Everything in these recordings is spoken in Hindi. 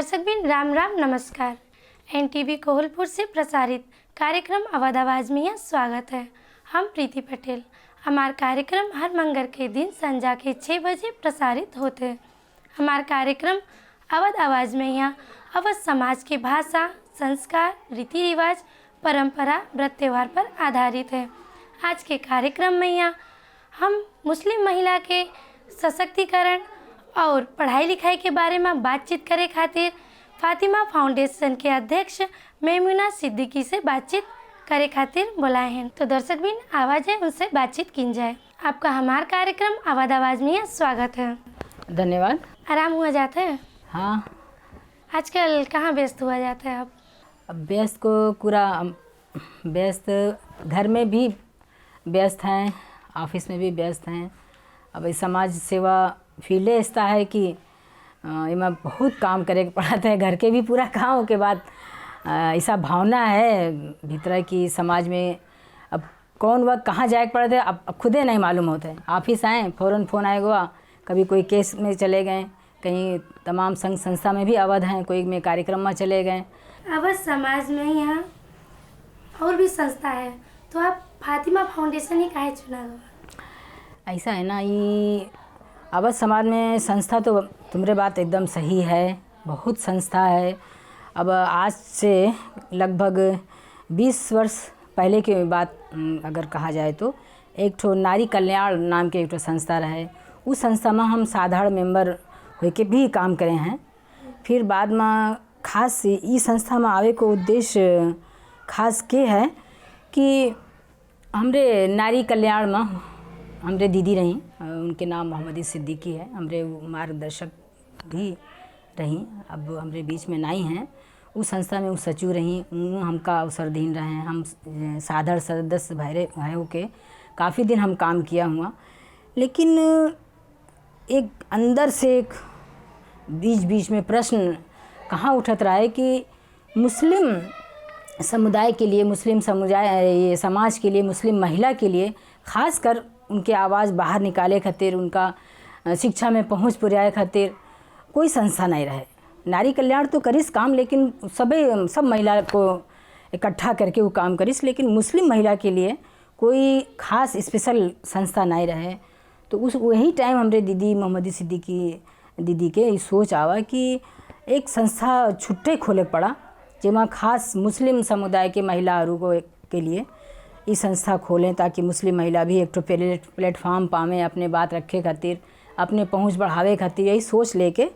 दर्शकबिन राम राम नमस्कार। एनटीवी कोहलपुर से प्रसारित कार्यक्रम अवध आवाज़ में यह स्वागत है। हम प्रीति पटेल। हमारा कार्यक्रम हर मंगल के दिन संध्या के 6 बजे प्रसारित होते हैं। हमारा कार्यक्रम अवध आवाज़ में यहाँ अवध समाज के भाषा, संस्कार, रीति रिवाज, परंपरा, व्रत त्यौहार पर आधारित है। आज के कार्यक्रम में यहाँ हम मुस्लिम महिला के सशक्तिकरण और पढ़ाई लिखाई के बारे में बातचीत करे खातिर फातिमा फाउंडेशन के अध्यक्ष मेमुना सिद्दीकी से बातचीत करे खातिर बुलाए हैं। तो दर्शक बिन आवाज़ है उनसे बातचीत की जाए। आपका हमारा कार्यक्रम अवध आवाज़ में स्वागत है। धन्यवाद। आराम हुआ जाता है? हाँ। आजकल कहाँ व्यस्त हुआ जाता है? अब व्यस्त को पूरा व्यस्त, घर में भी व्यस्त हैं, ऑफिस में भी व्यस्त हैं। अब समाज सेवा फील्ड ऐसा है कि इमें बहुत काम करे पड़ता है। घर के भी पूरा काम के बाद ऐसा भावना है भीतर कि समाज में अब कौन वक्त कहाँ जाए पड़ता है अब खुदे नहीं मालूम होता है। ऑफिस आए फ़ौरन फ़ोन आएगा, कभी कोई केस में चले गए, कहीं तमाम संघ संस्था में भी अवध हैं, कोई में कार्यक्रम में चले गए। अवध समाज में यहाँ और भी संस्था है, तो आप फातिमा फाउंडेशन ही काहे चुना? ऐसा है ना, ये अवध समाज में संस्था तो तुम्हारे बात एकदम सही है, बहुत संस्था है। अब आज से लगभग 20 वर्ष पहले की बात अगर कहा जाए तो एक ठो नारी कल्याण नाम के एक ठो संस्था रहे। उस संस्था में हम साधारण मेंबर होके भी काम करे हैं। फिर बाद में खास इस संस्था में आवे को उद्देश्य खास के है कि हमरे नारी कल्याण में हमरे दीदी रही, उनके नाम मोहम्मदी सिद्दीकी है, हमरे मार्गदर्शक भी रही। अब हमरे बीच में नहीं हैं। उस संस्था में वो सचिव रही, हमका अवसरधीन रहे। हम साधारण सदस्य भाइयों के काफ़ी दिन हम काम किया हुआ। लेकिन एक अंदर से एक बीच में प्रश्न कहाँ उठत रहा है कि मुस्लिम समुदाय के लिए, मुस्लिम समुदाय ये समाज के लिए, मुस्लिम महिला के लिए खासकर उनके आवाज़ बाहर निकाले खातिर, उनका शिक्षा में पहुंच पुराए खातिर कोई संस्था नहीं रहे। नारी कल्याण तो करिस काम, लेकिन सब महिला को इकट्ठा करके वो काम करिस, लेकिन मुस्लिम महिला के लिए कोई खास स्पेशल संस्था नहीं रहे। तो उस वही टाइम हमरे दीदी मोहम्मदी सिद्दीकी दीदी के ये सोच आवा कि एक संस्था छुट्टे खोले पड़ा, जिसमें खास मुस्लिम समुदाय के महिला के लिए ये संस्था खोलें, ताकि मुस्लिम महिला भी एक तो प्लेटफॉर्म पावे अपने बात रखे खातिर, अपने पहुंच बढ़ावे खातिर। यही सोच लेके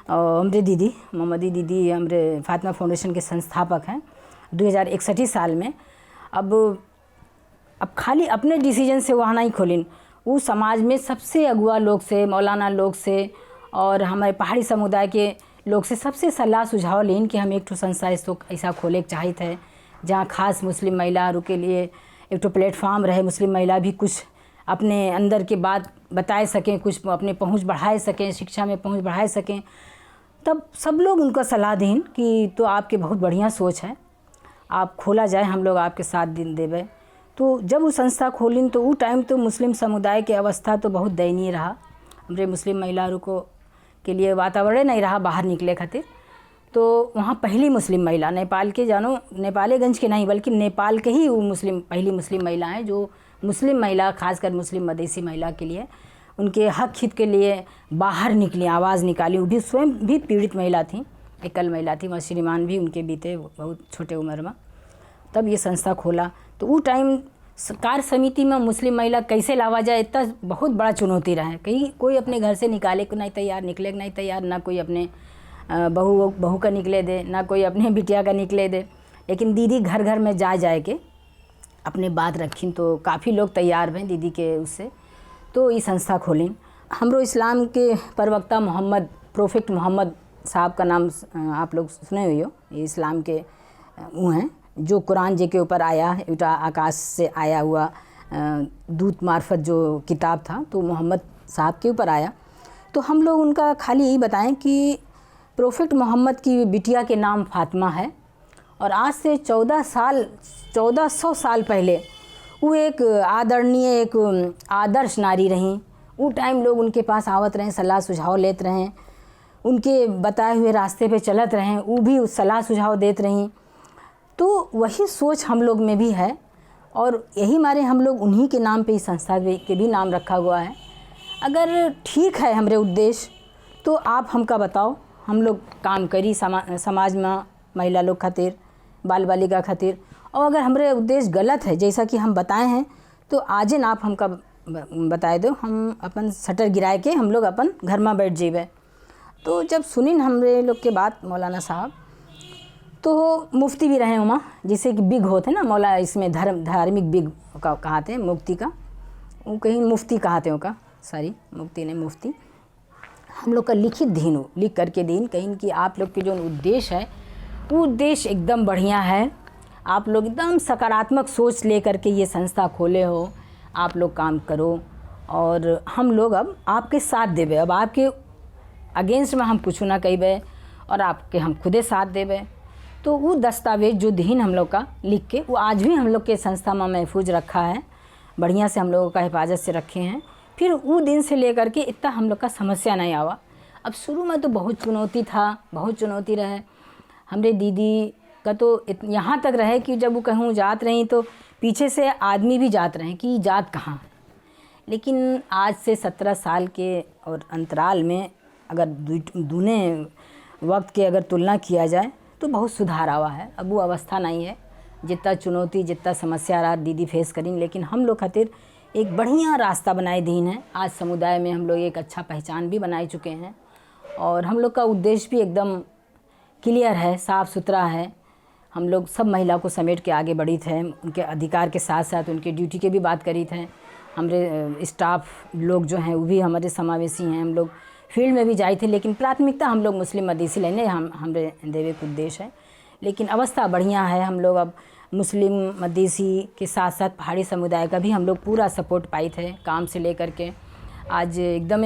हमरे दीदी मोहम्मदी दीदी हमरे फातिमा फाउंडेशन के संस्थापक हैं 2061 साल में। अब खाली अपने डिसीजन से वहाँ नहीं खोलिन, वो समाज में सबसे अगुआ लोग से, मौलाना लोग से और हमारे पहाड़ी समुदाय के लोग से सबसे सलाह सुझाव लेन कि हम एक ठो संस्था इसको ऐसा खोले के चाहिए थे, जहाँ खास मुस्लिम महिला के लिए एक तो प्लेटफॉर्म रहे, मुस्लिम महिला भी कुछ अपने अंदर के बात बताए सकें, कुछ अपने पहुंच बढ़ाए सकें, शिक्षा में पहुंच बढ़ाए सकें। तब सब लोग उनका सलाह दें कि तो आपके बहुत बढ़िया सोच है, आप खोला जाए, हम लोग आपके साथ दिन देवे। तो जब वो संस्था खोलिन तो वो टाइम तो मुस्लिम समुदाय की अवस्था तो बहुत दयनीय रहा। हमारे मुस्लिम महिलाओं को के लिए वातावरण नहीं रहा बाहर निकले खातिर। तो वहाँ पहली मुस्लिम महिला नेपाल के, जानो नेपालेगंज के नहीं बल्कि नेपाल के ही वो पहली मुस्लिम महिला हैं, जो मुस्लिम महिला खासकर मुस्लिम मदेसी महिला के लिए, उनके हक हित के लिए बाहर निकली, आवाज़ निकाली। वो भी स्वयं भी पीड़ित महिला थी, एकल महिला थी, वहाँ श्रीमान भी उनके बीते बहुत छोटे उम्र में। तब ये संस्था खोला तो वो टाइम कार्य समिति में मुस्लिम महिला कैसे लावा जाए, इतना बहुत बड़ा चुनौती रहा। कहीं कोई अपने घर से निकाले को नहीं तैयार, निकले को नहीं तैयार, ना कोई अपने बहू का निकले दे, ना कोई अपने बिटिया का निकले दे। लेकिन दीदी घर घर में जाए के अपने बात रखी, तो काफ़ी लोग तैयार हैं दीदी के उससे। तो ये संस्था खोलें। हमरो इस्लाम के प्रवक्ता प्रोफेट मोहम्मद साहब का नाम आप लोग सुने हुए हो। ये इस्लाम के वो हैं जो कुरान जी के ऊपर आया, उटा आकाश से आया हुआ दूत मार्फत जो किताब था, तो मोहम्मद साहब के ऊपर आया। तो हम लोग उनका खाली यही बताएं कि प्रोफेट मोहम्मद की बिटिया के नाम फातिमा है, और आज से 1400 साल पहले वो एक आदरणीय, एक आदर्श नारी रहीं। वो टाइम लोग उनके पास आवत रहे, सलाह सुझाव लेते रहें। उनके बताए हुए रास्ते पे चलत रहें, वो भी सलाह सुझाव देते रहीं। तो वही सोच हम लोग में भी है और यही मारे हम लोग उन्हीं के नाम पे इस संस्था के भी नाम रखा हुआ है। अगर ठीक है हमारे उद्देश्य तो आप हमका बताओ, हम लोग काम करी समाज में महिला लोग खातिर, बाल बालिका खातिर। और अगर हमारे उद्देश्य गलत है जैसा कि हम बताए हैं तो आज न आप हमका बताए दो, हम अपन शटर गिराए के हम लोग अपन घर में बैठ जेबे। तो जब सुनिन हमरे लोग के बात मौलाना साहब, तो मुफ्ती भी रहे वहाँ, जिसे कि बिग होते ना मौला, इसमें धार्मिक बिग का कहते हैं मुफ्ती का, वो कहीं मुफ्ती कहते हैं का, सॉरी मुफ्ती नहीं मुफ्ती। हम लोग का लिखित दीन हो, लिख करके दीन कहीं कि आप लोग के जो उद्देश्य है वो उद्देश्य एकदम बढ़िया है। आप लोग एकदम सकारात्मक सोच ले करके ये संस्था खोले हो, आप लोग काम करो और हम लोग अब आपके साथ देवे। अब आपके अगेंस्ट में हम कुछ ना कहिबे और आपके हम खुदे साथ देवे। तो वो दस्तावेज जो दीन हम लोग का लिख के वो आज भी हम लोग के संस्था में महफूज रखा है, बढ़िया से हम लोगों का हिफाजत से रखे हैं। फिर वो दिन से लेकर के इतना हम लोग का समस्या नहीं आवा। अब शुरू में तो बहुत चुनौती था, बहुत चुनौती रहे। हमरे दीदी का तो यहाँ तक रहे कि जब वो कहूँ जात रही तो पीछे से आदमी भी जात रहे कि जात कहाँ है। लेकिन आज से 17 साल के और अंतराल में अगर दूने वक्त के अगर तुलना किया जाए तो बहुत सुधार आवा है। अब वो अवस्था नहीं है, जितना चुनौती जितना समस्या रहा दीदी फेस करें, लेकिन हम लोग खातिर एक बढ़िया रास्ता बनाए दीन है। आज समुदाय में हम लोग एक अच्छा पहचान भी बनाए चुके हैं और हम लोग का उद्देश्य भी एकदम क्लियर है, साफ़ सुथरा है। हम लोग सब महिला को समेट के आगे बढ़ी थे, उनके अधिकार के साथ साथ उनके ड्यूटी के भी बात करी थे। हमारे स्टाफ लोग जो हैं वो भी हमारे समावेशी हैं। हम लोग फील्ड में भी जाए थे, लेकिन प्राथमिकता हम लोग मुस्लिम मदीसी लेने हमारे देवे का उद्देश्य है। लेकिन अवस्था बढ़िया है। हम लोग अब मुस्लिम मदीसी के साथ साथ पहाड़ी समुदाय का भी हम लोग पूरा सपोर्ट पाए थे काम से लेकर के। आज एकदम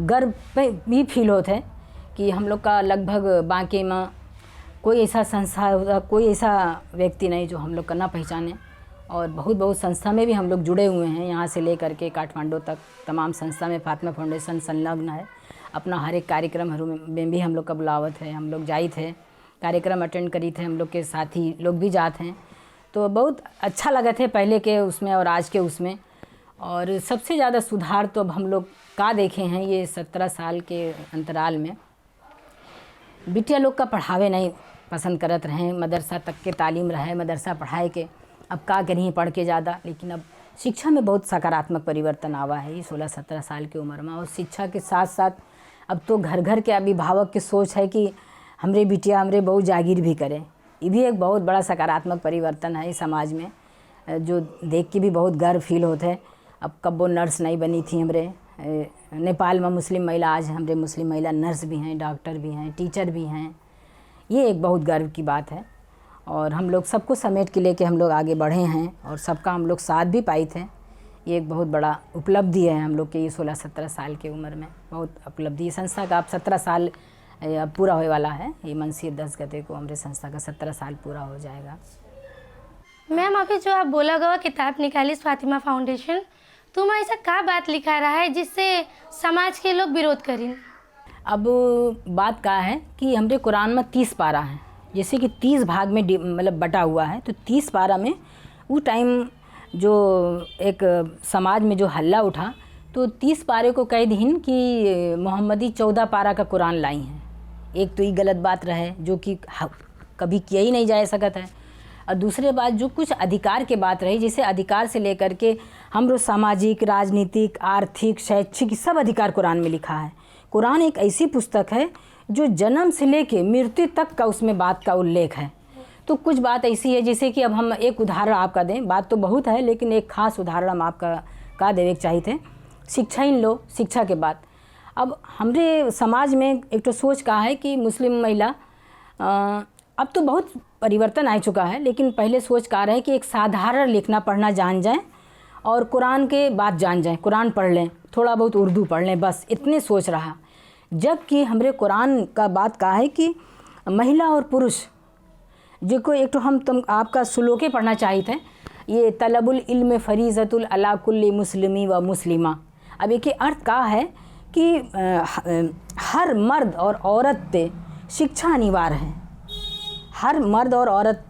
गर्व पे भी फील होता है कि हम लोग का लगभग बांके में कोई ऐसा संस्था, कोई ऐसा व्यक्ति नहीं जो हम लोग का ना पहचाने। और बहुत बहुत संस्था में भी हम लोग जुड़े हुए हैं, यहाँ से लेकर के काठमांडू तक तमाम संस्था में फातिमा फाउंडेशन संलग्न है। अपना हर एक कार्यक्रम में भी हम लोग का बुलावत है, हम लोग जाए थे, कार्यक्रम अटेंड करी थे, हम लोग के साथी लोग भी जाते हैं। तो बहुत अच्छा लगा थे पहले के उसमें और आज के उसमें। और सबसे ज़्यादा सुधार तो अब हम लोग का देखे हैं ये 17 साल के अंतराल में। बिटिया लोग का पढ़ावे नहीं पसंद करत रहे, मदरसा तक के तालीम रहे, मदरसा पढ़ाए के अब का करें पढ़ के ज़्यादा। लेकिन अब शिक्षा में बहुत सकारात्मक परिवर्तन आवा है ये 16-17 साल की उम्र में। और शिक्षा के साथ साथ अब तो घर घर के अभिभावक की सोच है कि हमरे बिटिया हमरे बहू जागीर भी करें। ये भी एक बहुत बड़ा सकारात्मक परिवर्तन है इस समाज में, जो देख के भी बहुत गर्व फील होता है। अब कब वो नर्स नहीं बनी थी हमरे नेपाल में मुस्लिम महिला, आज हमरे मुस्लिम महिला नर्स भी हैं, डॉक्टर भी हैं, टीचर भी हैं। ये एक बहुत गर्व की बात है। और हम लोग सबको समेट के लेके हम लोग आगे बढ़े हैं और सबका हम लोग साथ भी पाए थे। ये एक बहुत बड़ा उपलब्धि है हम लोग के ये 16-17 साल की उम्र में, बहुत उपलब्धि। संस्था का अब 17 साल अब पूरा होने वाला है। ये मनसीर 10 गते को हमारे संस्था का 17 साल पूरा हो जाएगा। मैम अभी जो आप बोला गवा किताब निकाली फातिमा फाउंडेशन, तुम ऐसा क्या बात लिखा रहा है जिससे समाज के लोग विरोध करें? अब बात क्या है कि हमारे कुरान में 30 पारा हैं, जैसे कि 30 भाग में मतलब बटा हुआ है। तो 30 पारा में वो टाइम जो एक समाज में जो हल्ला उठा, तो 30 पारे को कह दीन कि मोहम्मदी 14 पारा का कुरान लाई हैं। एक तो ये गलत बात रहे जो कि कभी किया ही नहीं जा सकता है। और दूसरे बात जो कुछ अधिकार के बात रही, जैसे अधिकार से लेकर के हम लोग सामाजिक, राजनीतिक, आर्थिक, शैक्षिक सब अधिकार कुरान में लिखा है। कुरान एक ऐसी पुस्तक है जो जन्म से लेके मृत्यु तक का उसमें बात का उल्लेख है। तो कुछ बात ऐसी है जैसे कि अब हम एक उदाहरण आपका दें, बात तो बहुत है लेकिन एक खास उदाहरण हम आपका का देवे चाहिए थे। शिक्षा इन लो, शिक्षा के बाद अब हमारे समाज में एक तो सोच कहा है कि मुस्लिम महिला अब तो बहुत परिवर्तन आ चुका है, लेकिन पहले सोच कहा है कि एक साधारण लिखना पढ़ना जान जाएं और कुरान के बात जान जाएं, कुरान पढ़ लें, थोड़ा बहुत उर्दू पढ़ लें, बस इतने सोच रहा। जबकि हमारे कुरान का बात कहा है कि महिला और पुरुष जिनको एक तो हम तुम आपका सुलोके पढ़ना चाहिए थे, ये तलबुल इल्म फरीज़तुल अला कुल्ली मुस्लिमी व मुस्लिमा। अब एक अर्थ कहा है कि हर मर्द और औरत पे शिक्षा अनिवार्य है। हर मर्द और औरत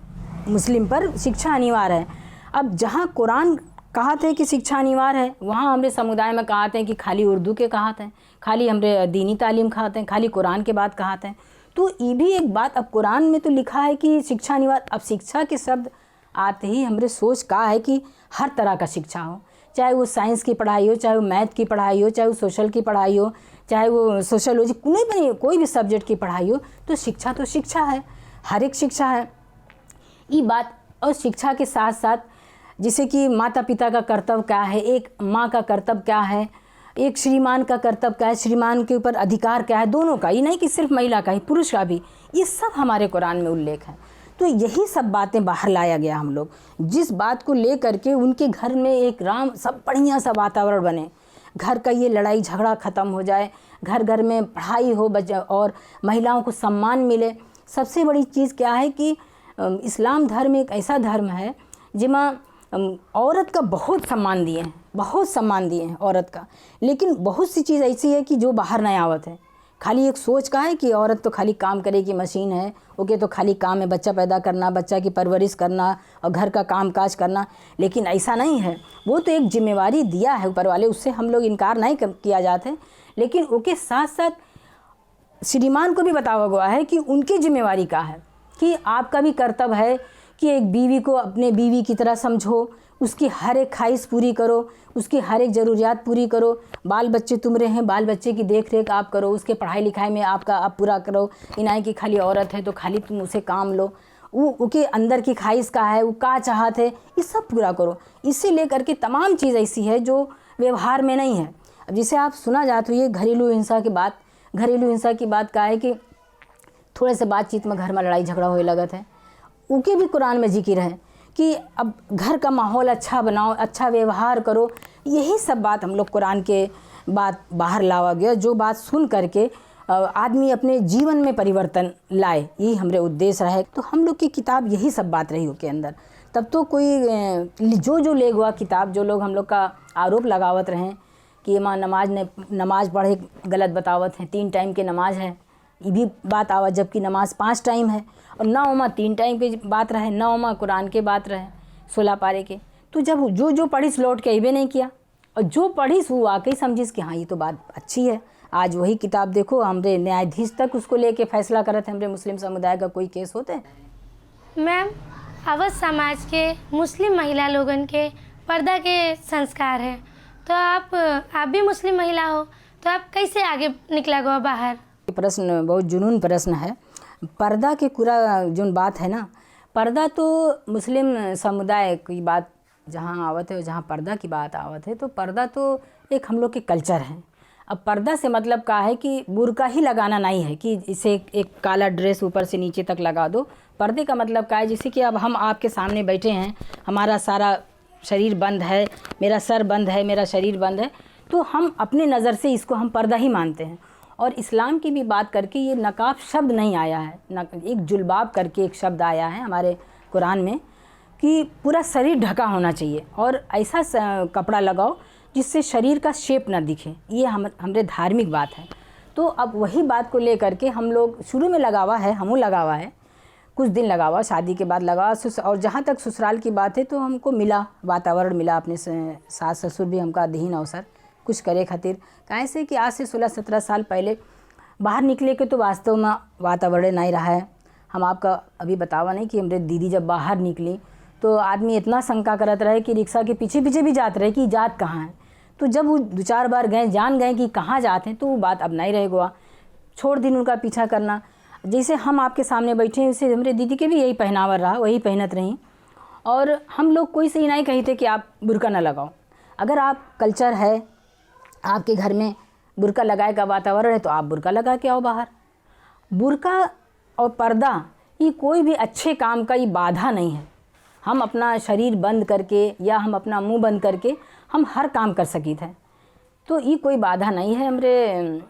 मुस्लिम पर शिक्षा अनिवार्य है। अब जहाँ कुरान कहाते हैं कि शिक्षा अनिवार्य है, वहाँ हमारे समुदाय में कहाते हैं कि खाली उर्दू के कहाते हैं, खाली हमारे दीनी तालीम कहाते हैं, खाली कुरान के बात कहाते हैं। तो ये भी एक बात, अब कुरान में तो लिखा है कि शिक्षा अनिवार्य, अब शिक्षा के शब्द आते ही हमारे सोच का है कि हर तरह का शिक्षा हो, चाहे वो साइंस की पढ़ाई हो, चाहे वो मैथ की पढ़ाई हो, चाहे वो सोशल की पढ़ाई हो, चाहे वो सोशलॉजी, कोई भी सब्जेक्ट की पढ़ाई हो, तो शिक्षा है, हर एक शिक्षा है ये बात। और शिक्षा के साथ साथ जैसे कि माता पिता का कर्तव्य क्या है, एक माँ का कर्तव्य क्या है, एक श्रीमान का कर्तव्य क्या है, श्रीमान के ऊपर अधिकार क्या है, दोनों का, ये नहीं कि सिर्फ महिला का ही, पुरुष का भी, ये सब हमारे कुरान में उल्लेख है। तो यही सब बातें बाहर लाया गया हम लोग, जिस बात को ले करके उनके घर में एक राम सब बढ़िया सा वातावरण बने, घर का ये लड़ाई झगड़ा ख़त्म हो जाए, घर घर में पढ़ाई हो और महिलाओं को सम्मान मिले। सबसे बड़ी चीज़ क्या है कि इस्लाम धर्म एक ऐसा धर्म है जिसमें औरत का बहुत सम्मान दिए हैं, बहुत सम्मान दिए हैं औरत का। लेकिन बहुत सी चीज़ ऐसी है कि जो बाहर नहीं आवत है। खाली एक सोच का है कि औरत तो खाली काम करेगी, मशीन है, ओके, तो खाली काम है बच्चा पैदा करना, बच्चा की परवरिश करना और घर का काम काज करना। लेकिन ऐसा नहीं है, वो तो एक जिम्मेवारी दिया है ऊपर वाले, उससे हम लोग इनकार नहीं किया जाते। लेकिन उसके साथ साथ श्रीमान को भी बताया गया है कि उनकी जिम्मेवारी क्या है, कि आपका भी कर्तव्य है कि एक बीवी को अपने बीवी की तरह समझो, उसकी हर एक ख्वाहिश पूरी करो, उसकी हर एक ज़रूरियात पूरी करो। बाल बच्चे तुम्हारे हैं, बाल बच्चे की देख रेख आप करो, उसके पढ़ाई लिखाई में आप पूरा करो। इनाई की खाली औरत है तो खाली तुम उसे काम लो, वो के अंदर की ख्वाहिश का है, वो क्या चाहत है, ये सब पूरा करो। इससे लेकर के तमाम चीज़ ऐसी है जो व्यवहार में नहीं है। अब जिसे आप सुना जाते हो ये घरेलू हिंसा की बात, घरेलू हिंसा की बात क्या है कि थोड़े से बातचीत में घर में लड़ाई झगड़ा होने लगत है, उनके भी कुरान में जिक्र है कि अब घर का माहौल अच्छा बनाओ, अच्छा व्यवहार करो। यही सब बात हम लोग कुरान के बात बाहर लावा गया, जो बात सुन करके आदमी अपने जीवन में परिवर्तन लाए, यही हमारे उद्देश्य रहे। तो हम लोग की किताब यही सब बात रही हो के अंदर। तब तो कोई जो ले हुआ किताब, जो लोग हम लोग का आरोप लगावत रहे कि माँ नमाज पढ़े गलत बतावत हैं, 3 टाइम के नमाज है, ये भी बात आवा, जबकि नमाज 5 टाइम है। और 9 3 टाइम के बात रहे, 9 कुरान के बात रहे 16 पारे के। तो जब जो पढ़िस लौट के अबे नहीं किया, और जो पढ़िस वो वाकई समझिस कि हाँ ये तो बात अच्छी है। आज वही किताब देखो, हमारे न्यायाधीश तक उसको लेके फैसला करते हैं, हमारे मुस्लिम समुदाय का कोई केस होते हैं। मैम, अवध समाज के मुस्लिम महिला लोगन के पर्दा के संस्कार है, तो आप भी मुस्लिम महिला हो, तो आप कैसे आगे निकला गो बाहर? प्रश्न बहुत जुनून प्रश्न है। पर्दा के पूरा जो बात है ना, पर्दा तो मुस्लिम समुदाय की बात जहाँ आवत है, जहाँ पर्दा की बात आवत है, तो पर्दा तो एक हम लोग के कल्चर है। अब पर्दा से मतलब क्या है कि बुर्का ही लगाना नहीं है कि इसे एक काला ड्रेस ऊपर से नीचे तक लगा दो। पर्दे का मतलब क्या है, जैसे कि अब हम आपके सामने बैठे हैं, हमारा सारा शरीर बंद है, मेरा सर बंद है, मेरा शरीर बंद है, तो हम अपने नज़र से इसको हम पर्दा ही मानते हैं। और इस्लाम की भी बात करके ये नकाब शब्द नहीं आया है, एक जुल्बाब करके एक शब्द आया है हमारे कुरान में कि पूरा शरीर ढका होना चाहिए और ऐसा कपड़ा लगाओ जिससे शरीर का शेप ना दिखे। ये हमारे धार्मिक बात है। तो अब वही बात को ले करके हम लोग शुरू में लगावा है, हमू लगावा है, कुछ दिन लगावा, शादी के बाद लगावा। और जहाँ तक ससुराल की बात है तो हमको मिला, वातावरण मिला, अपने सास ससुर भी हमका दीन अवसर कुछ करे खातिर। काहे से कि आज से 16-17 साल पहले बाहर निकले के तो वास्तव में वातावरण नहीं रहा है। हम आपका अभी बतावा नहीं कि हमारे दीदी जब बाहर निकली तो आदमी इतना शंका करत रहे कि रिक्शा के पीछे पीछे भी जाते रहे कि जात कहाँ है। तो जब वो 2-4 बार गए, जान गए कि कहाँ जाते हैं, तो वो बात अब नहीं रह गया, छोड़ दिन उनका पीछा करना। जैसे हम आपके सामने बैठे हैं, वैसे हमारे दीदी के भी यही पहनावा रहा, वही पहनत रही। और हम लोग कोई से ही नहीं कहते कि आप बुर्का ना लगाओ। अगर आप कल्चर है, आपके घर में बुर्का लगाए का वातावरण है, तो आप बुर्का लगा के आओ बाहर। बुर्का और पर्दा ये कोई भी अच्छे काम का ये बाधा नहीं है। हम अपना शरीर बंद करके या हम अपना मुंह बंद करके हम हर काम कर सकी थे, तो ये कोई बाधा नहीं है। हमारे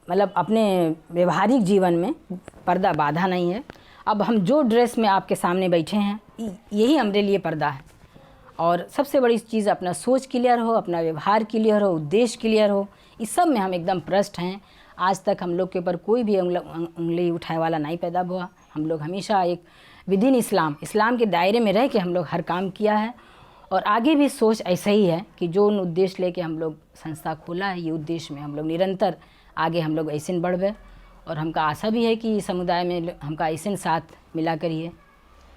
मतलब अपने व्यवहारिक जीवन में पर्दा बाधा नहीं है। अब हम जो ड्रेस में आपके सामने बैठे हैं, यही हमारे लिए पर्दा है। और सबसे बड़ी चीज़ अपना सोच क्लियर हो, अपना व्यवहार क्लियर हो, उद्देश्य क्लियर हो, इस सब में हम एकदम भ्रष्ट हैं। आज तक हम लोग के ऊपर कोई भी उंगली उठाए वाला नहीं पैदा हुआ। हम लोग हमेशा एक विदिन इस्लाम के दायरे में रह के हम लोग हर काम किया है और आगे भी सोच ऐसा ही है कि जो उद्देश्य लेके हम लोग संस्था खोला है, ये उद्देश्य में हम लोग निरंतर आगे हम लोग ऐसे बढ़ गए और हमका आशा भी है कि समुदाय में हमका ऐसे साथ मिला करिए।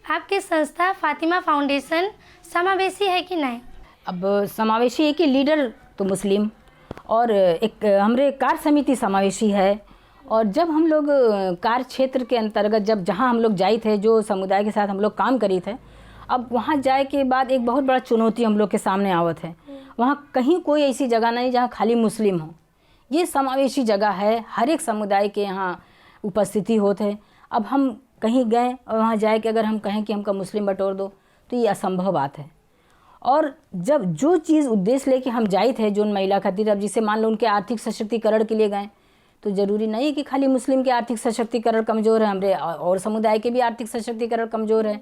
आपकी संस्था फातिमा फाउंडेशन समावेशी है कि नहीं? अब समावेशी है कि लीडर तो मुस्लिम और एक हमारे कार्य समिति समावेशी है। और जब हम लोग कार्य क्षेत्र के अंतर्गत जहाँ हम लोग जाए थे, जो समुदाय के साथ हम लोग काम करी थे, अब वहाँ जाए के बाद एक बहुत बड़ा चुनौती हम लोग के सामने आवत है। वहाँ कहीं कोई ऐसी जगह नहीं जहाँ खाली मुस्लिम हो। ये समावेशी जगह है, हर एक समुदाय के यहाँ उपस्थिति होते हैं। अब हम कहीं गए और वहाँ जाए के अगर हम कहें कि हमका मुस्लिम बटोर दो तो ये असंभव बात है। और जब जो चीज़ उद्देश्य लेके हम जाए थे जो महिला खातिर, अब जिसे मान लो उनके आर्थिक सशक्तिकरण के लिए गए, तो ज़रूरी नहीं है कि खाली मुस्लिम के आर्थिक सशक्तिकरण कमज़ोर है, हमारे और समुदाय के भी आर्थिक सशक्तिकरण कमज़ोर है।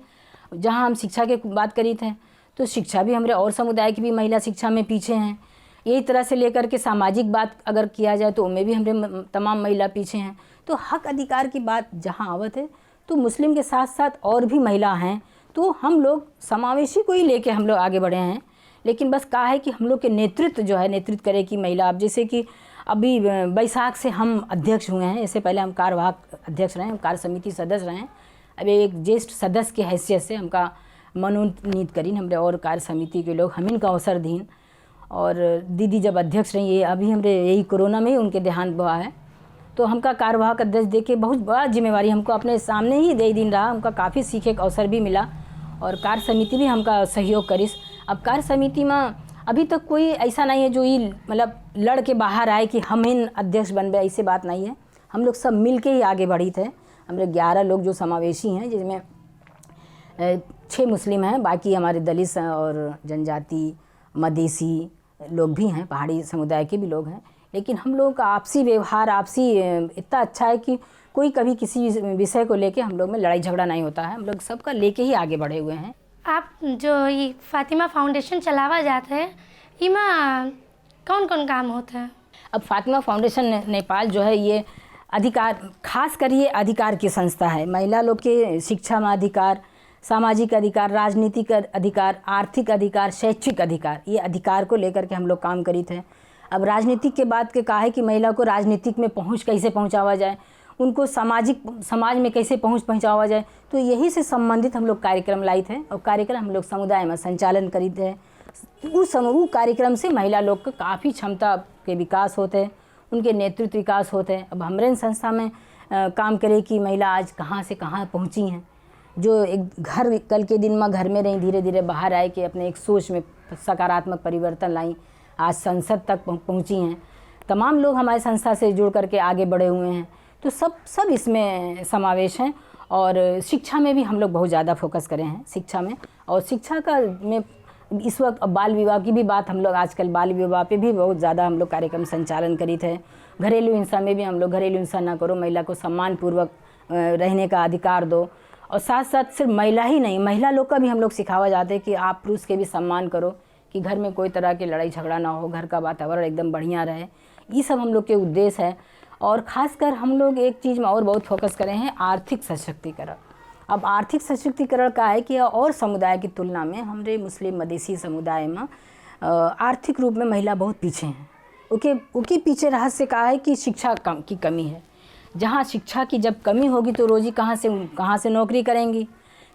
जहाँ हम शिक्षा की बात करी थे तो शिक्षा भी हमारे और समुदाय की भी महिला शिक्षा में पीछे हैं। यही तरह से लेकर के सामाजिक बात अगर किया जाए तो उनमें भी हमारे तमाम महिला पीछे हैं। तो हक अधिकार की बात जहाँ आवत है तो मुस्लिम के साथ साथ और भी महिला हैं, तो हम लोग समावेशी को ही लेके हम लोग आगे बढ़े हैं। लेकिन बस कहा है कि हम लोग के नेतृत्व जो है, नेतृत्व करे कि महिला, अब जैसे कि अभी बैसाख से हम अध्यक्ष हुए हैं, इससे पहले हम कार्यवाहक अध्यक्ष रहे, हम कार्य समिति सदस्य रहे। अब एक ज्येष्ठ सदस्य की हैसियत से हमका मनोनीत करीन हमरे और कार्य समिति के लोग हमिन का अवसर दीन। और दीदी जब अध्यक्ष रही, ये अभी हमरे यही कोरोना में ही उनके देहांत हुआ है, तो हमका कार्यवाहक अध्यक्ष दे के बहुत बड़ा जिम्मेवारी हमको अपने सामने ही दे दिन रहा। हमका काफ़ी सीखे का अवसर भी मिला और कार्य समिति भी हमका सहयोग करिस। अब कार्य समिति में अभी तक कोई ऐसा नहीं है जो ये मतलब लड़ के बाहर आए कि हम इन अध्यक्ष बन गए, ऐसी बात नहीं है। हम लोग सब मिल के ही आगे बढ़ी थे। हमारे 11 लोग जो समावेशी हैं, जिसमें 6 मुस्लिम हैं, बाकी हमारे दलित और जनजाति मधेसी लोग भी हैं, पहाड़ी समुदाय के भी लोग हैं। लेकिन हम लोगों का आपसी व्यवहार इतना अच्छा है कि कोई कभी किसी विषय को लेके हम लोग में लड़ाई झगड़ा नहीं होता है। हम लोग सबका लेके ही आगे बढ़े हुए हैं। आप जो ये फातिमा फाउंडेशन चलावा जाता है, इमा कौन कौन काम होता है? अब फातिमा फाउंडेशन नेपाल जो है ये अधिकार, खास कर ये अधिकार की संस्था है। महिला लोग के शिक्षा में अधिकार, सामाजिक अधिकार, राजनीतिक अधिकार, आर्थिक अधिकार, शैक्षिक अधिकार, ये अधिकार को लेकर के हम लोग काम करी थे। अब राजनीतिक के बात के कहा है कि महिला को राजनीतिक में पहुंच कैसे पहुंचावा जाए, उनको समाज में कैसे पहुंचावा जाए, तो यही से संबंधित हम लोग कार्यक्रम लाई थे और कार्यक्रम हम लोग समुदाय में संचालन करी थे। उस कार्यक्रम से महिला लोग का काफ़ी क्षमता के विकास होते हैं, उनके नेतृत्व विकास होते हैं। अब हमारे संस्था में काम करे कि महिला आज कहाँ से कहाँ पहुँची हैं, जो एक घर कल के दिन में घर में रही, धीरे धीरे बाहर आए कि अपने एक सोच में सकारात्मक परिवर्तन लाई, आज संसद तक पहुँची हैं। तमाम लोग हमारी संस्था से जुड़ करके आगे बढ़े हुए हैं, तो सब इसमें समावेश हैं। और शिक्षा में भी हम लोग बहुत ज़्यादा फोकस करें हैं शिक्षा में। और शिक्षा का में इस वक्त बाल विवाह की भी बात, हम लोग आजकल बाल विवाह पे भी बहुत ज़्यादा हम लोग कार्यक्रम संचालन करी थे। घरेलू हिंसा में भी हम लोग घरेलू हिंसा ना करो, महिला को सम्मानपूर्वक रहने का अधिकार दो। और साथ साथ सिर्फ महिला ही नहीं, महिला लोग का भी हम लोग सिखावा जाते हैं कि आप पुरुष के भी सम्मान करो, कि घर में कोई तरह की लड़ाई झगड़ा ना हो, घर का वातावरण एकदम बढ़िया रहे। ये सब हम लोग के उद्देश्य है। और ख़ासकर हम लोग एक चीज़ में और बहुत फोकस करें हैं, आर्थिक सशक्तिकरण। अब आर्थिक सशक्तिकरण का है कि और समुदाय की तुलना में हमारे मुस्लिम मधेसी समुदाय में आर्थिक रूप में महिला बहुत पीछे हैं। उनके पीछे रहस्य का है कि शिक्षा की कमी है। जहाँ शिक्षा की जब कमी होगी तो रोजी कहाँ से नौकरी करेंगी।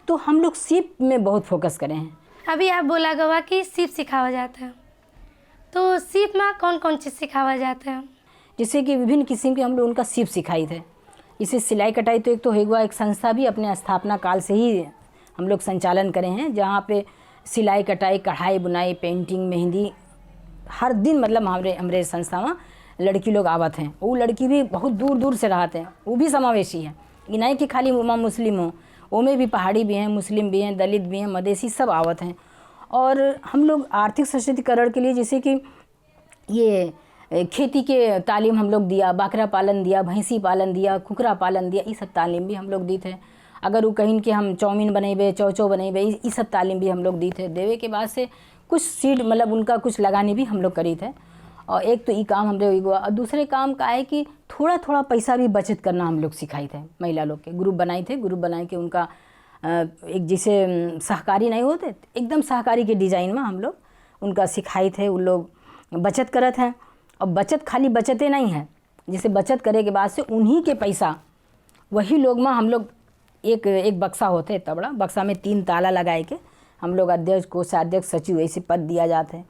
तो हम लोग सीप में बहुत फोकस करें हैं। अभी आप बोला गवा कि सीप सिखावा जाता है, तो सीप में कौन कौन चीज़ सिखावा जाता है? जैसे कि विभिन्न किस्म के हम लोग उनका सीप सिखाई थे। इसे सिलाई कटाई तो एक तो हुआ, एक संस्था भी अपने स्थापना काल से ही हम लोग संचालन करें हैं, जहाँ पे सिलाई कटाई, कढ़ाई बुनाई, पेंटिंग, मेहंदी हर दिन मतलब हमारे संस्था में लड़की लोग आवत हैं। वो लड़की भी बहुत दूर दूर से रहते हैं, वो भी समावेशी है। ये नहीं कि खाली वहाँ मुस्लिम हो, वो में भी पहाड़ी भी हैं, मुस्लिम भी हैं, दलित भी हैं, मधेसी सब आवत हैं। और हम लोग आर्थिक सशक्तिकरण के लिए जैसे कि ये खेती के तालीम हम लोग दिया, बकरा पालन दिया, भैंसी पालन दिया, कुकरा पालन दिया, ये सब तालीम भी हम लोग दी थे। अगर वो कहीं के हम चाउमीन बनेबे, चौचौ बनेबे, ये सब तालीम भी हम लोग दी थे। देवे के बाद से कुछ सीड मतलब उनका कुछ लगानी भी हम लोग करी थे। और एक तो ये काम हमरे हुआ, और दूसरे काम का है कि थोड़ा थोड़ा पैसा भी बचत करना हम लोग सिखाए थे। महिला लोग के ग्रुप बनाए थे, ग्रुप बना के उनका एक जैसे सहकारी नहीं होते, एकदम सहकारी के डिज़ाइन में हम लोग उनका सिखाए थे। उन लोग बचत करत हैं, और बचत खाली बचतें नहीं है, जैसे बचत करे के बाद से उन्हीं के पैसा वही लोग में हम लोग एक बक्सा होते है तबड़ा, बक्सा में 3 ताला लगाए के हम लोग अध्यक्ष, कोषाध्यक्ष, सचिव ऐसे पद दिया जाते हैं,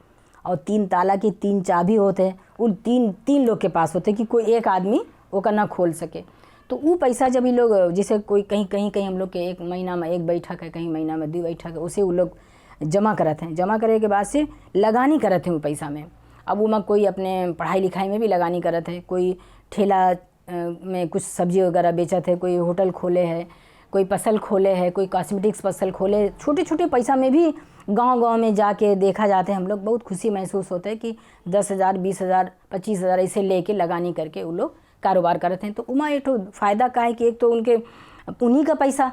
और 3 ताला की 3 चाबी होते हैं, उन तीन लोग के पास होते कि कोई एक आदमी वो का ना खोल सके। तो वो पैसा जब ये लोग जैसे कोई कहीं हम लोग के 1 महीना में 1 बैठक है, कहीं महीना में 2 बैठक है, उसे वो लोग जमा करते हैं। जमा करे के बाद से लगानी करते हैं वो पैसा में। अब वो में कोई अपने पढ़ाई लिखाई में भी लगानी करते हैं, कोई ठेला में कुछ सब्जी वगैरह बेचत है, कोई होटल खोले है, कोई फसल खोले है, कोई कॉस्मेटिक्स फसल खोले। छोटे छोटे पैसा में भी गांव में जाके देखा जाते हैं हम लोग, बहुत खुशी महसूस होता है कि 10,000, 20,000, 25,000 ऐसे लेके लगानी करके वो लोग कारोबार करते हैं। तो उमा एक तो फ़ायदा का है कि एक तो उनके उन्हीं का पैसा,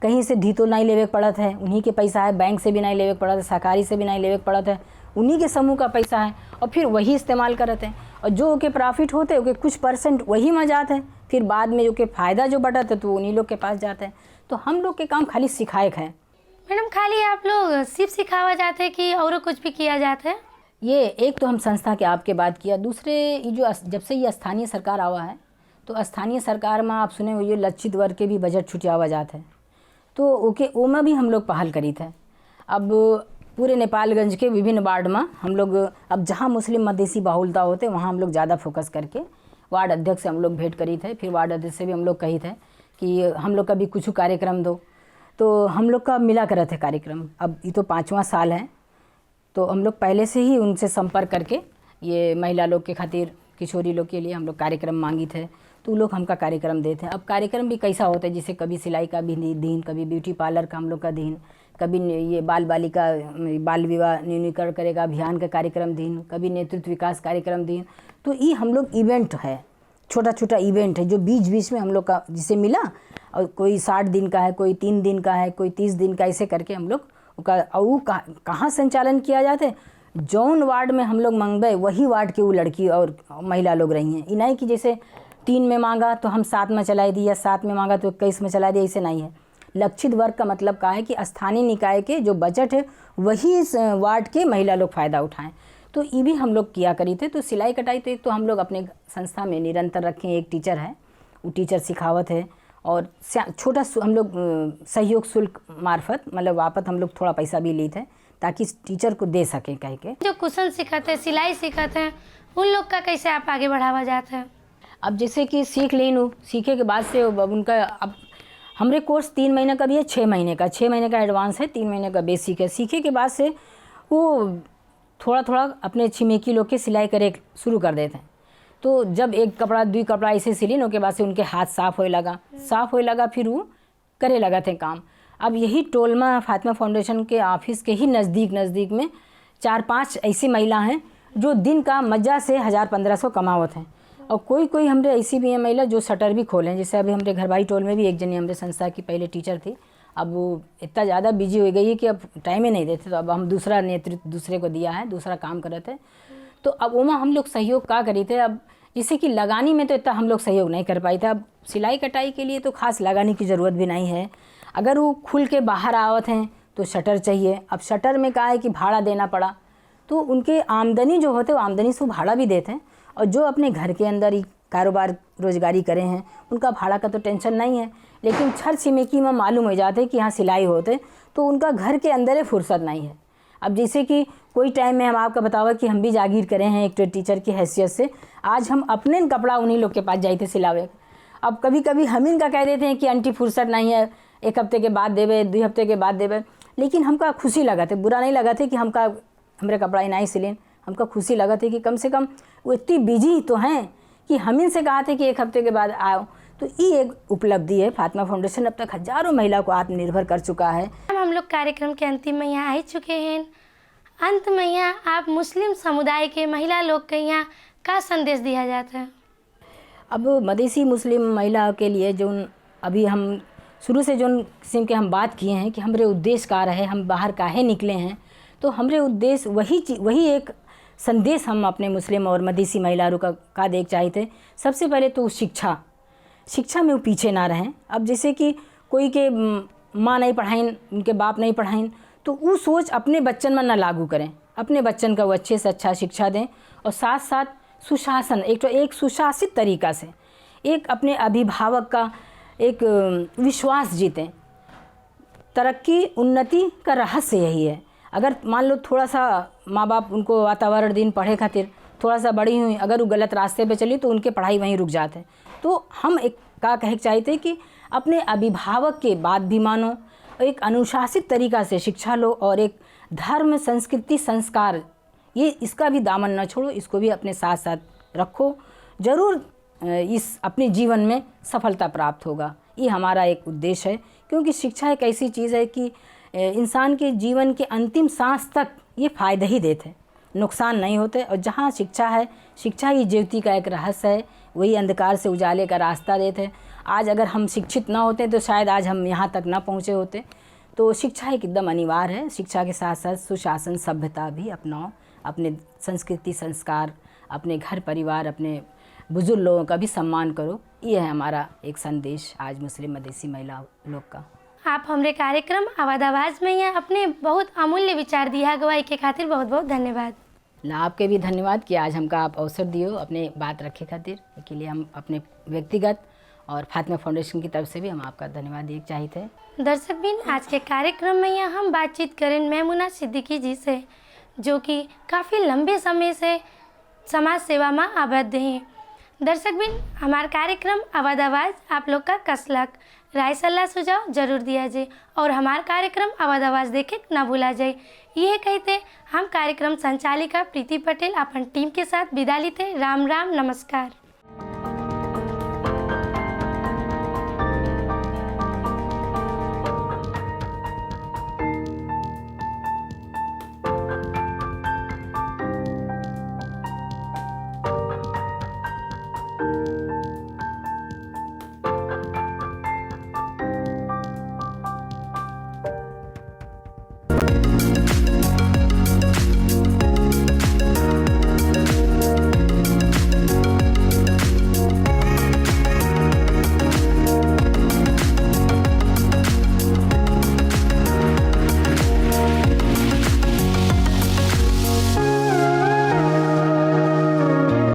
कहीं से धी तो नहीं लेवे पड़त है, उन्हीं के पैसा है, बैंक से भी नहीं लेवे पड़त है, सहकारी से भी नहीं लेवे पड़त है, उन्हीं के समूह का पैसा है, और फिर वही इस्तेमाल करते हैं। और जो के प्रॉफिट होते हैं कुछ % वही में जाते हैं, फिर बाद में जो के फ़ायदा जो बढ़त है तो उन्हीं लोग के पास जाते हैं। तो हम लोग के काम खाली सिखाए है। मैडम, खाली आप लोग सिर्फ सिखावा जाते हैं कि और कुछ भी किया जाता है? ये एक तो हम संस्था के आपके बात किया, दूसरे ये जो जब से ये स्थानीय सरकार आवा है, तो स्थानीय सरकार में आप सुने हुए लक्षित वर्ग के भी बजट छुटियावा जाते हैं, तो ओके ओमा भी हम लोग पहल करी थे। अब पूरे नेपालगंज के विभिन्न वार्ड में हम लोग, अब जहाँ मुस्लिम मधेसी बहुलता होते वहाँ हम लोग ज़्यादा फोकस करके वार्ड अध्यक्ष से हम लोग भेंट करी थे, फिर वार्ड अध्यक्ष से भी हम लोग कही थे कि हम लोग का भी कुछ कार्यक्रम दो, तो हम लोग का मिला करे थे कार्यक्रम। अब ये तो 5वां साल है, तो हम लोग पहले से ही उनसे संपर्क करके ये महिला लोग के खातिर, किशोरी लोग के लिए हम लोग कार्यक्रम मांगी थे, तो लोग हमका कार्यक्रम देते हैं। अब कार्यक्रम भी कैसा होता है, जैसे कभी सिलाई का भी दिन, कभी ब्यूटी पार्लर का हम लोग का दिन, कभी ये बाल विवाह न्यूनीकरण करेगा अभियान का कार्यक्रम दिन, कभी नेतृत्व विकास कार्यक्रम दिन। तो ये हम लोग इवेंट है, छोटा छोटा इवेंट है जो बीच में हम लोग का जिसे मिला, और कोई 60 दिन का है, कोई 3 दिन का है, कोई 30 दिन का, ऐसे करके हम लोग कहाँ संचालन किया जाता है। जौन वार्ड में हम लोग मंगवाए वही वार्ड की वो लड़की और महिला लोग रही हैं। इनाई कि जैसे 3 में मांगा तो हम 7 में चलाई दी, या 7 में मांगा तो 21 में चला दिया, ऐसे नहीं है। लक्षित वर्ग का मतलब का है कि स्थानीय निकाय के जो बजट है वही इस वार्ड के महिला लोग फ़ायदा उठाएं। तो ये भी हम लोग किया करी थे। तो सिलाई कटाई तो एक तो हम लोग अपने संस्था में निरंतर रखें, एक टीचर है, वो टीचर सिखावत है, और छोटा हम लोग सहयोग शुल्क मार्फत मतलब वापस हम लोग थोड़ा पैसा भी ली थे ताकि टीचर को दे सकें कह के। जो कुशल सिखाते हैं, सिलाई सिखाते हैं, उन लोग का कैसे आप आगे बढ़ावा जाते हैं? अब जैसे कि सीख लें, सीखे के बाद से उनका अब हमारे कोर्स 3 महीने का भी है, 6 महीने का, 6 महीने का एडवांस है, 3 महीने का बेसिक है। सीखे के बाद से वो थोड़ा थोड़ा अपने छिमेकी लोग के सिलाई करे शुरू कर देते हैं। तो जब एक कपड़ा 2 कपड़ा ऐसे सिलिन के बाद से उनके हाथ साफ़ होए लगा, फिर वो करे लगा थे काम। अब यही टोलमा फातिमा फाउंडेशन के ऑफिस के ही नज़दीक में 4-5 ऐसी महिला हैं जो दिन का मज़ा से 1000-1500 कमावत हैं। और कोई हमरे ऐसी भी है महिला जो शटर भी खोलें। जैसे अभी हमरे घरबाई टोल में भी एक जनी हमरे संस्था की पहले टीचर थी, अब वो इतना ज़्यादा बिजी हो गई है कि अब टाइम ही नहीं देते, तो अब हम दूसरा नेतृत्व दूसरे को दिया है, दूसरा काम करे थे। तो अब उमा हम लोग सहयोग का करी थे। अब जैसे कि लगानी में तो इतना हम लोग सहयोग नहीं कर पाए थे। अब सिलाई कटाई के लिए तो खास लगाने की ज़रूरत भी नहीं है। अगर वो खुल के बाहर आवत हैं तो शटर चाहिए। अब शटर में क्या है कि भाड़ा देना पड़ा, तो उनके आमदनी जो होते वो आमदनी से भाड़ा भी देते हैं। और जो अपने घर के अंदर ही कारोबार रोजगारी करे हैं उनका भाड़ा का तो टेंशन नहीं है। लेकिन छर छिमेकी में मालूम हो जाते कि यहाँ सिलाई होते, तो उनका घर के अंदर ही फुर्सत नहीं है। अब जैसे कि कोई टाइम में हम आपका बतावा कि हम भी जागीर करें हैं एक टीचर की हैसियत से, आज हम अपने कपड़ा उन्हीं लोग के पास जाते सिलावे। अब कभी कभी हम इनका कह देते हैं कि आंटी फुर्सत नहीं है, 1 हफ्ते के बाद देवे, 2 हफ्ते के बाद देवे। लेकिन हमका खुशी लगा थे, बुरा नहीं लगा थे कि हमारे कपड़ा नहीं सिलें। हमका खुशी लगा थे कि कम से कम वो इतनी बिजी तो हैं कि हम इनसे कहा थे कि 1 हफ्ते के बाद आओ। तो ये एक उपलब्धि है। फातिमा फाउंडेशन अब तक हजारों महिला को आत्मनिर्भर कर चुका है। हम लोग कार्यक्रम के अंतिम में यहाँ आ चुके हैं। अंत में यहाँ आप मुस्लिम समुदाय के महिला लोग के यहाँ का संदेश दिया जाता है? अब मधेसी मुस्लिम महिला के लिए जो अभी हम शुरू से जो किस्म के हम बात किए हैं कि हमारे उद्देश्य का रहे, हम बाहर काहे निकले हैं, तो हमारे उद्देश्य वही एक संदेश हम अपने मुस्लिम और मदीसी महिलाओं का देख चाहिए थे। सबसे पहले तो शिक्षा में वो पीछे ना रहें। अब जैसे कि कोई के माँ नहीं पढ़ाइन, उनके बाप नहीं पढ़ाइन, तो वो सोच अपने बच्चन में ना लागू करें। अपने बच्चन का वो अच्छे से अच्छा शिक्षा दें और साथ साथ सुशासन, एक सुशासित तरीक़ा से एक अपने अभिभावक का एक विश्वास जीतें। तरक्की उन्नति का रहस्य यही है। अगर मान लो थोड़ा सा माँ बाप उनको वातावरण दिन पढ़े खातिर थोड़ा सा बड़ी हुई, अगर वो गलत रास्ते पे चली तो उनके पढ़ाई वहीं रुक जाते हैं। तो हम एक का कह चाहते कि अपने अभिभावक के बात भी मानो, एक अनुशासित तरीक़ा से शिक्षा लो और एक धर्म, संस्कृति, संस्कार, ये इसका भी दामन न छोड़ो, इसको भी अपने साथ साथ रखो। ज़रूर इस अपने जीवन में सफलता प्राप्त होगा। ये हमारा एक उद्देश्य है, क्योंकि शिक्षा एक ऐसी चीज़ है कि इंसान के जीवन के अंतिम सांस तक ये फ़ायदा ही देते हैं, नुकसान नहीं होते। और जहाँ शिक्षा है, शिक्षा ही ज्योति का एक रहस्य है, वही अंधकार से उजाले का रास्ता देते हैं। आज अगर हम शिक्षित ना होते तो शायद आज हम यहाँ तक ना पहुँचे होते। तो शिक्षा एक एकदम अनिवार्य है। शिक्षा के साथ साथ सुशासन, सभ्यता भी अपनाओ, अपने संस्कृति, संस्कार, अपने घर परिवार, अपने बुजुर्ग लोगों का भी सम्मान करो। ये है हमारा एक संदेश आज मुस्लिम मदीसी महिला लोग का। आप हमारे कार्यक्रम आवाज़ आवाज़ में यहाँ अपने बहुत अमूल्य विचार दिया गवाही के खातिर बहुत बहुत धन्यवाद। आपके भी धन्यवाद कि आज हमका आप अवसर दियो अपने बात रखे खातिर। के लिए हम अपने व्यक्तिगत और फातिमा फाउंडेशन की तरफ से भी हम आपका धन्यवाद दिए चाहिए थे। दर्शक बिन, आज के कार्यक्रम में यहाँ हम बातचीत करें मैमुना सिद्दीकी जी से, जो कि काफ़ी लंबे समय से समाज सेवा में आबद्ध हैं। दर्शक बिन, हमारा कार्यक्रम आवाज़ आवाज़ आप लोग का कसलक राय सलाह सुझाव जरूर दिया जाए और हमारा कार्यक्रम आवाज़ आवाज़ देखे ना भूला जाए। यह कहते हम कार्यक्रम संचालिका प्रीति पटेल अपन टीम के साथ विदा लेते। राम राम, नमस्कार।